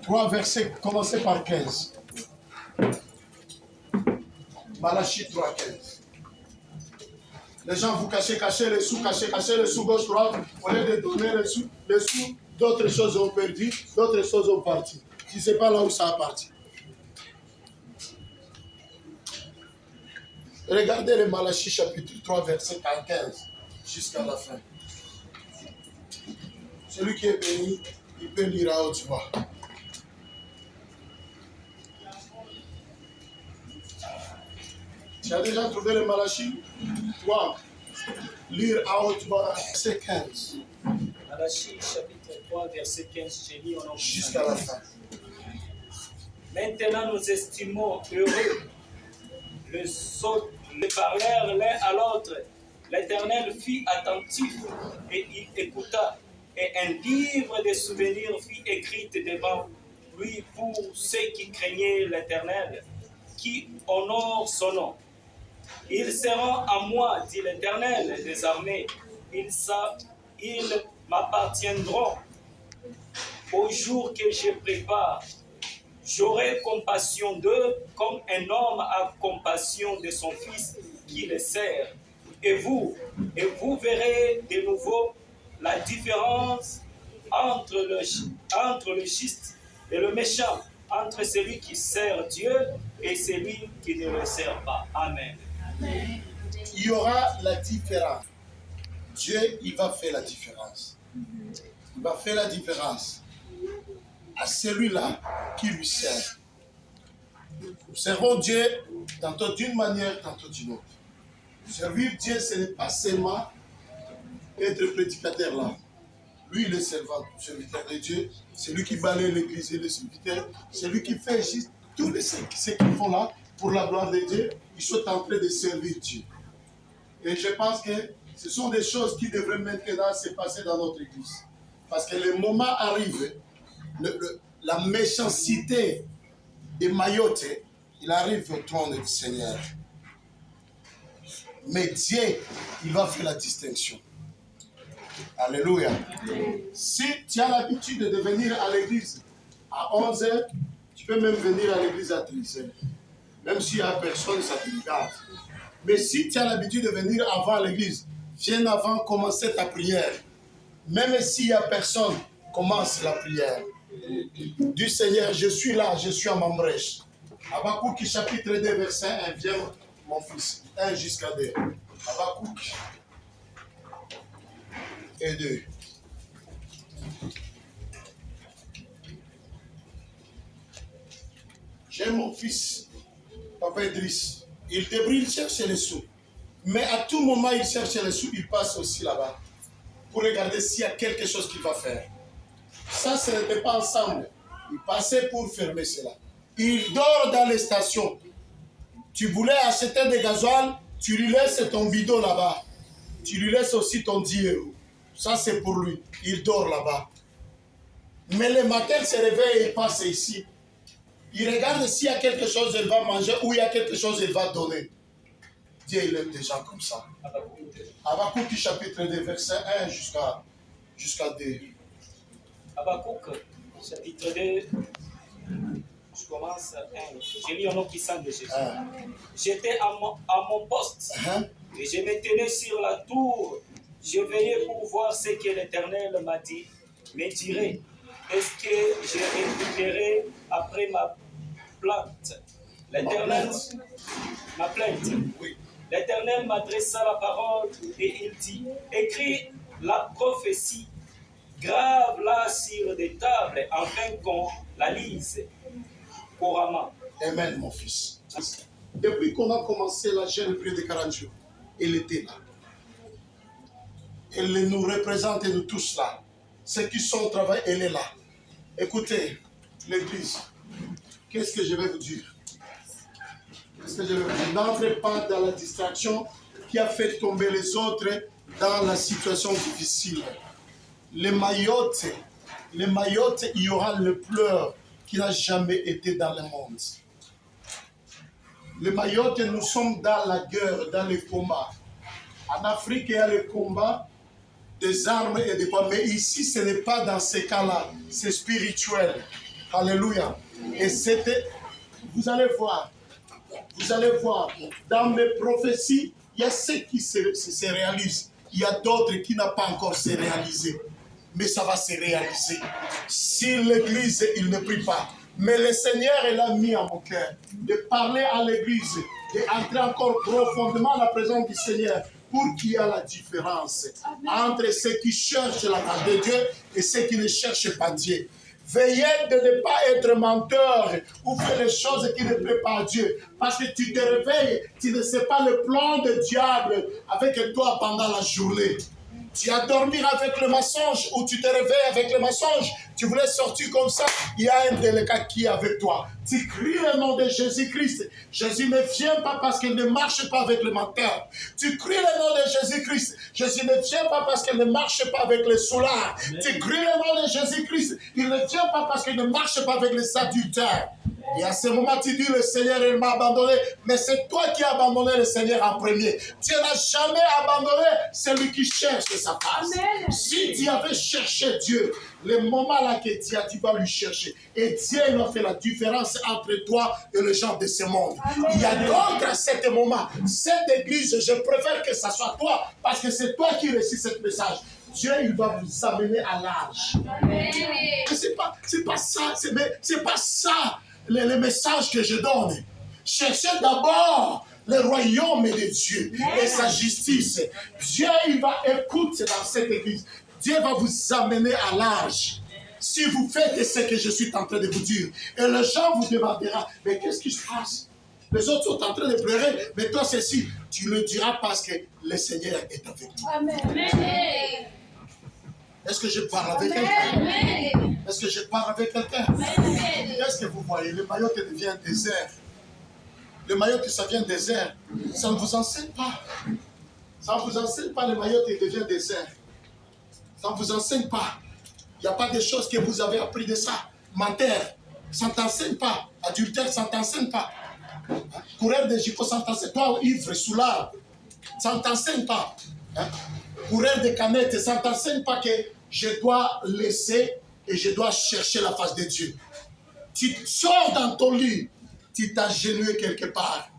3 versets, commencez par 15. Malachie 3, 15. Les gens vous cachez les sous, cachez les sous gauche, droite. Au lieu de donner les sous, d'autres choses ont perdu, d'autres choses ont parti. Tu ne sais pas là où ça a parti. Regardez le Malachie chapitre 3, verset 15, jusqu'à la fin. Celui qui est béni, il peut lire à haute voix. Tu as déjà trouvé le Malachie 3. Lire à haute voix, verset 15. Malachie chapitre 3, verset 15, j'ai lu en anglais. Jusqu'à la fin. Maintenant nous estimons heureux le parlèrent l'un à l'autre. L'Éternel fut attentif et il écouta. Et un livre de souvenirs fut écrit devant lui pour ceux qui craignaient l'Éternel, qui honorent son nom. Ils seront à moi, dit l'Éternel des armées. Ils m'appartiendront au jour que je prépare. J'aurai compassion d'eux comme un homme a compassion de son fils qui le sert. Et vous verrez de nouveau la différence entre le juste et le méchant, entre celui qui sert Dieu et celui qui ne le sert pas. Amen. Il y aura la différence. Dieu, il va faire la différence. Il va faire la différence à celui-là qui lui sert. Nous servons Dieu tantôt d'une manière, tantôt d'une autre. Servir Dieu, ce n'est pas seulement être prédicateur là. Lui, il est serviteur de Dieu. C'est lui qui balaye l'église et le serviteur. C'est lui qui fait juste tous ceux qui font là pour la gloire de Dieu. Ils sont en train de servir Dieu. Et je pense que ce sont des choses qui devraient maintenant se passer dans notre église. Parce que le moment arrive, la méchanceté de Mayotte, il arrive au trône du Seigneur. Mais Dieu, il va faire la distinction. Alléluia. Si tu as l'habitude de venir à l'église à 11h, tu peux même venir à l'église à 13h. Même s'il n'y a personne, ça te regarde. Mais si tu as l'habitude de venir avant l'église, viens avant commencer ta prière. Même s'il n'y a personne, commence la prière. Du Seigneur, je suis là, je suis à ma brèche. Habakkuk chapitre 2, verset 1, viens mon fils, 1 jusqu'à 2. Habakkuk et 2. J'ai mon fils, Papa Idriss. Il débrouille, il cherche les sous. Mais à tout moment, il cherche les sous, il passe aussi là-bas pour regarder s'il y a quelque chose qu'il va faire. Ça, ce n'était pas ensemble. Il passait pour fermer cela. Il dort dans les stations. Tu voulais acheter des gasoil, tu lui laisses ton bidon là-bas. Tu lui laisses aussi ton 10 €. Ça, c'est pour lui. Il dort là-bas. Mais le matin, il se réveille et il passe ici. Il regarde s'il y a quelque chose, il va manger, ou il y a quelque chose, il va donner. Dieu, il aime des gens comme ça. Habakkuk chapitre 2, verset 1 jusqu'à 2. Habakkuk chapitre 2, je commence 1. J'ai lu au nom puissant de Jésus. J'étais à mon poste et je me tenais sur la tour. Je veillais pour voir ce que l'Éternel m'a dit. Me dirait, est-ce que j'ai récupéré après ma plainte? L'Éternel, ma plainte. Oui. L'Éternel m'adressa la parole et il dit, écris la prophétie, grave-la sur des tables afin qu'on la lise couramment. Amen, mon fils. Depuis qu'on a commencé la jeûne plus de 40 jours, elle était là. Elle nous représente, nous tous là. Ceux qui sont au travail, elle est là. Écoutez, l'église, qu'est-ce que je vais vous dire? Qu'est-ce que je vais vous dire? N'entrez pas dans la distraction qui a fait tomber les autres dans la situation difficile. Les Mayotte, il y aura le pleur qui n'a jamais été dans le monde. Les Mayotte, nous sommes dans la guerre, dans les combats. En Afrique, il y a les combats des armes et des poids. Mais ici, ce n'est pas dans ces cas-là. C'est spirituel. Alléluia. Et c'était, vous allez voir, dans mes prophéties, il y a ce qui se réalise. Il y a d'autres qui n'ont pas encore se réalisé. Mais ça va se réaliser. Si l'église, il ne prie pas. Mais le Seigneur, il a mis à mon cœur de parler à l'église, d'entrer encore profondément dans la présence du Seigneur pour qu'il y ait la différence entre ceux qui cherchent la grâce de Dieu et ceux qui ne cherchent pas Dieu. Veillez de ne pas être menteur ou faire les choses qui ne plaisent pas à Dieu. Parce que tu te réveilles, tu ne sais pas le plan du diable avec toi pendant la journée. Tu as dormi avec le mensonge ou tu te réveilles avec le mensonge. Tu voulais sortir comme ça, il y a un délicat qui est avec toi. Tu cries le nom de Jésus-Christ. Jésus ne vient pas parce qu'il ne marche pas avec le menteur. Tu cries le nom de Jésus-Christ. Jésus ne vient pas parce qu'il ne marche pas avec les soulards. Tu cries le nom de Jésus-Christ. Il ne vient pas parce qu'il ne marche pas avec les adultères. Et à ce moment, tu dis, le Seigneur, il m'a abandonné. Mais c'est toi qui as abandonné le Seigneur en premier. Dieu n'a jamais abandonné celui qui cherche sa face. Si tu avais cherché Dieu, le moment là que tu vas lui chercher. Et Dieu, il a fait la différence entre toi et les gens de ce monde. Amen. Il y a donc à ce moment, cette église, je préfère que ce soit toi, parce que c'est toi qui réussis ce message. Dieu, il va vous amener à l'âge. C'est pas ça, c'est pas ça. Le message que je donne. Cherchez d'abord le royaume de Dieu et sa justice. Dieu, il va écouter dans cette église. Dieu va vous amener à l'âge. Si vous faites ce que je suis en train de vous dire, et les gens vous demanderont, mais qu'est-ce qui se passe? Les autres sont en train de pleurer, mais toi, ceci, tu le diras parce que le Seigneur est avec toi. Amen. Est-ce que je parle avec quelqu'un? Est-ce que je parle avec quelqu'un? Qu'est-ce que vous voyez? Le Mayotte devient désert. Le Mayotte, ça devient désert. Ça ne vous enseigne pas. Ça ne vous enseigne pas, le Mayotte devient désert. Ça ne vous enseigne pas. Il n'y a pas de choses que vous avez appris de ça. Menteur, ça ne t'enseigne pas. Adultère, ça ne t'enseigne pas. Coureur de Jipo, ça ne t'enseigne pas. Ivre, soulard, ça ne t'enseigne pas. Coureur de canettes, ça ne t'enseigne pas que je dois laisser et je dois chercher la face de Dieu. Tu sors dans ton lit, tu t'agenouilles quelque part.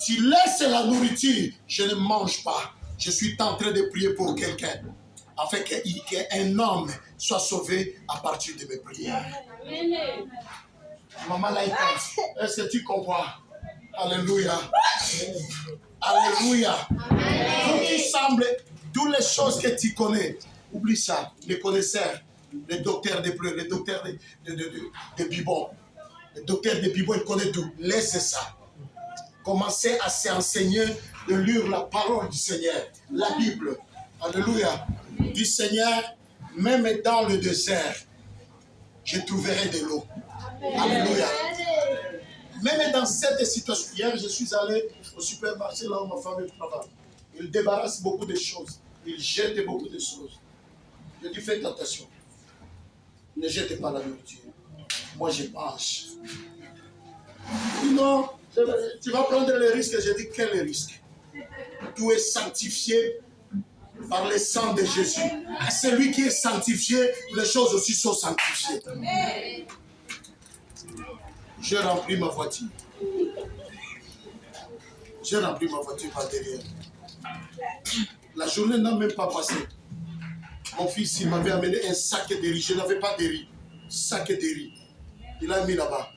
Tu laisses la nourriture, je ne mange pas. Je suis en train de prier pour quelqu'un, afin qu'un homme soit sauvé à partir de mes prières. Maman Laïka, est-ce que tu comprends? Alléluia. Alléluia. Vous qui semblez, toutes les choses que tu connais, oublie ça, les connaisseurs, les docteurs de pleurs, les docteurs de Bibon. Le docteur de Bibon, il connaît tout. Laissez ça. Commencez à s'enseigner de lire la parole du Seigneur, la Bible. Alléluia. Du Seigneur, même dans le désert, je trouverai de l'eau. Alléluia. Même dans cette situation, hier, je suis allé au supermarché là où ma femme travaille. Il débarrasse beaucoup de choses. Il jette beaucoup de choses. Je dis, faites attention. Ne jetez pas la nourriture. Moi, je mange. Non, tu vas prendre le risque. Je dis, quel risque? Tout est sanctifié par le sang de Jésus. Celui qui est sanctifié, les choses aussi sont sanctifiées. J'ai rempli ma voiture. J'ai rempli ma voiture par derrière. La journée n'a même pas passé. Mon fils, il m'avait amené un sac de riz. Je n'avais pas de riz. Sac de riz. Il l'a mis là-bas.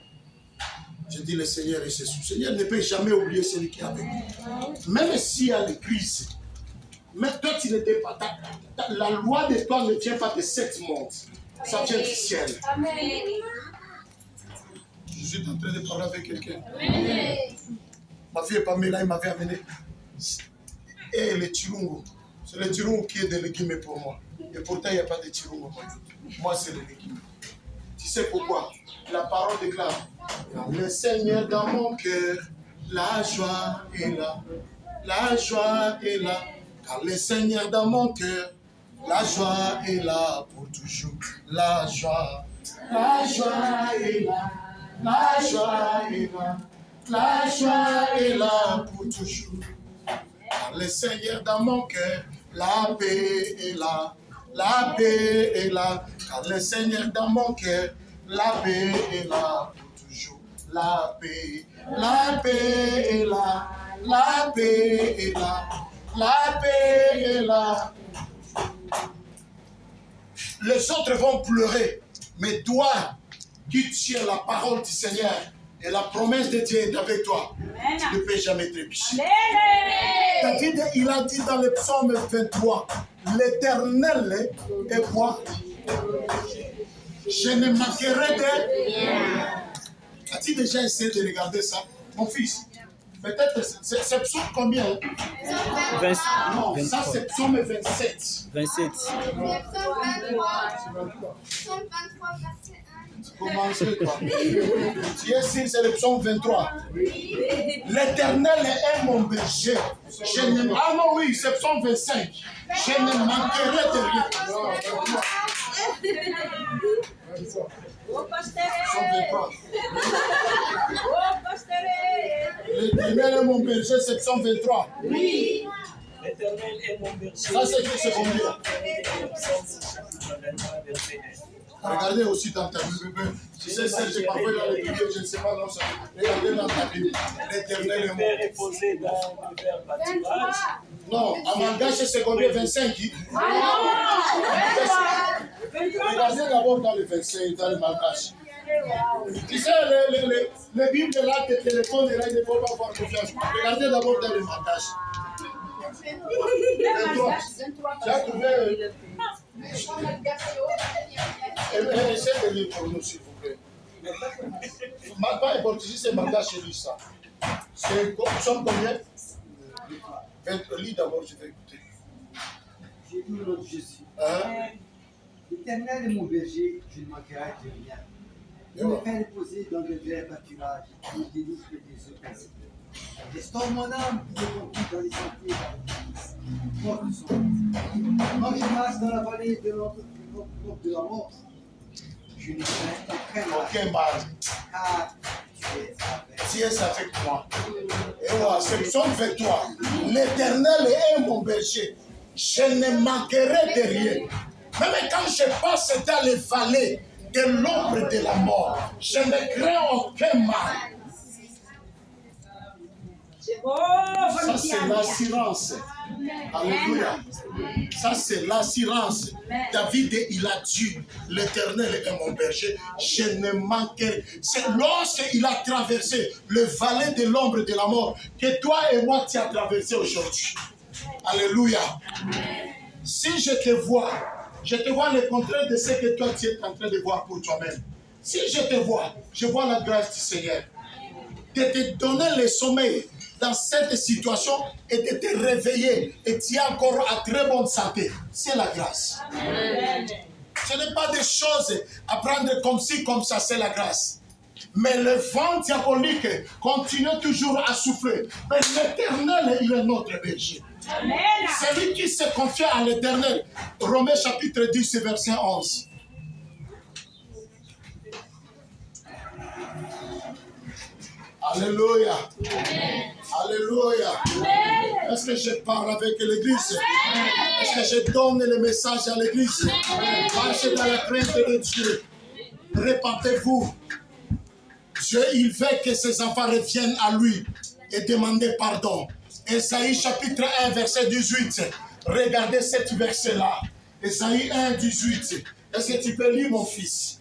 J'ai dit, le Seigneur est ce. Le Seigneur ne peut jamais oublier celui qui est avec nous. Même s'il y a des crises, mais toi, tu n'étais pas. La loi de toi ne vient pas de cette monde. Ça vient du ciel. Amen. Je suis en train de parler avec quelqu'un. Ma fille Pamela, il m'avait amené. Et le tirungo. C'est le tirungo qui est des légumes pour moi. Et pourtant, il n'y a pas de tirungo. Moi, c'est les légumes. Tu sais pourquoi? La parole déclare. Le Seigneur dans mon cœur, la joie est là. La joie est là. Car le Seigneur dans mon cœur, la joie est là pour toujours. La joie est là. La joie est là. La joie est là pour toujours. Car le Seigneur dans mon cœur, la paix est là. La paix est là. Car le Seigneur dans mon cœur, La paix est là pour toujours. La paix est là. La paix est là. La paix est là. Les autres vont pleurer, mais toi qui tiens la parole du Seigneur et la promesse de Dieu est avec toi, tu ne peux jamais trébucher. David, il a dit dans le psaume 23, l'Éternel est quoi? Je ne manquerai de rien. As-tu déjà essayé de regarder ça? Mon fils, peut-être c'est psaume combien? 20, Non, ça c'est psaume 27. 27. Psaume 23, verset 1. Commencez pas. Tu es sûr, c'est le psaume 23. L'Éternel est mon berger. Ah non, oui, c'est psaume 25. Je ne manquerai de rien. Psaume 23. L'Éternel est mon berger, c'est psaume 23. Oui. L'Éternel est mon berger. Ça, c'est combien? Regardez aussi dans ta Bible. Tu sais, c'est parfois dans les Bibles, je ne sais pas, non, ça. Regardez dans ta Bible. L'Éternel est mon berger. Reposer dans le verbe pâturage. Non, en langage, c'est combien? 25. Regardez d'abord dans le 25, dans le langage. Tu sais, les Bibles là, tes téléphones, là, il ne faut pas avoir confiance. Regardez d'abord dans le langage. 23. Tu as trouvé. Essayez de lire pour nous, s'il vous plaît. Pas importe si c'est langage, je lis ça. C'est combien? Lis d'abord, je vais écouter. J'ai vu l'autre Jésus. Hein? L'Éternel est mon berger, je ne manquerai de rien. Il me fait reposer dans le vert pâturage, il me délivre des eaux paisibles. Restaure mon âme, il me conduit dans les sentiers porte son vie. Quand je marche dans la vallée de la mort, je ne crains aucun mal, car tu es avec moi. Et voilà, c'est psaume 23. L'Éternel est mon berger. Je ne manquerai de rien. Même quand je passe dans les vallées de l'ombre de la mort, je ne crains aucun mal. Ça, c'est l'assurance. Alléluia. Ça, c'est l'assurance. David, il a dit, l'Éternel est mon berger, je ne manquerai. C'est lorsqu'il a traversé le vallée de l'ombre de la mort que toi et moi, tu as traversé aujourd'hui. Alléluia. Si je te vois le contraire de ce que toi, tu es en train de voir pour toi-même. Si je te vois, je vois la grâce du Seigneur. De te donner le sommeil dans cette situation et de te réveiller et tu es encore à très bonne santé. C'est la grâce. Amen. Ce n'est pas des choses à prendre comme ci, comme ça, c'est la grâce. Mais le vent diabolique continue toujours à souffler. Mais l'Éternel, il est notre berger. C'est lui qui se confie à l'Éternel. Romains chapitre 10, verset 11. Alléluia. Amen. Alléluia. Amen. Est-ce que je parle avec l'église? Est-ce que je donne le message à l'église? Marchez dans la crainte de Dieu. Répentez-vous. Dieu, il veut que ses enfants reviennent à lui et demandent pardon. Ésaïe chapitre 1, verset 18. Regardez cet verset-là. Ésaïe 1, 18. Est-ce que tu peux lire, mon fils?